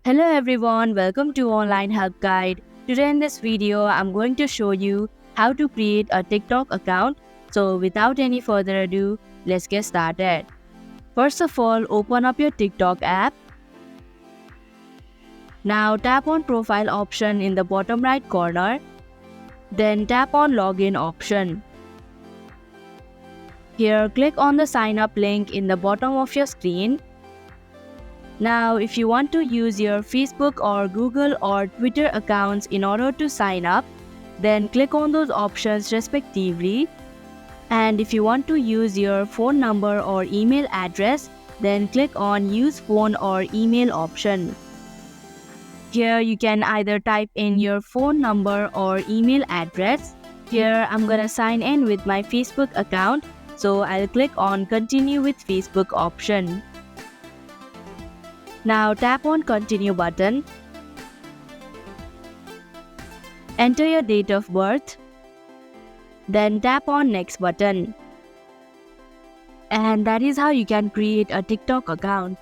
Hello everyone, welcome to Online Help Guide. Today in this video, I'm going to show you how to create a TikTok account. So without any further ado, let's get started. First of all, open up your TikTok app. Now tap on Profile option in the bottom right corner. Then tap on Login option. Here, click on the sign up link in the bottom of your screen. Now, if you want to use your Facebook or Google or Twitter accounts in order to sign up, then click on those options respectively. And if you want to use your phone number or email address, then click on Use Phone or Email option. Here you can either type in your phone number or email address. Here I'm gonna sign in with my Facebook account, so I'll click on Continue with Facebook option. Now tap on Continue button. Enter your date of birth. Then tap on Next button. And that is how you can create a TikTok account.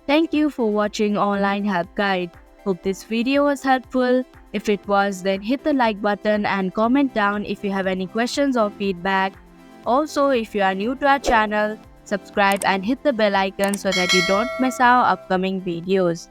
Thank you for watching Online Help Guide. Hope this video was helpful. If it was, then hit the like button and comment down if you have any questions or feedback. Also, if you are new to our channel, subscribe and hit the bell icon so that you don't miss our upcoming videos.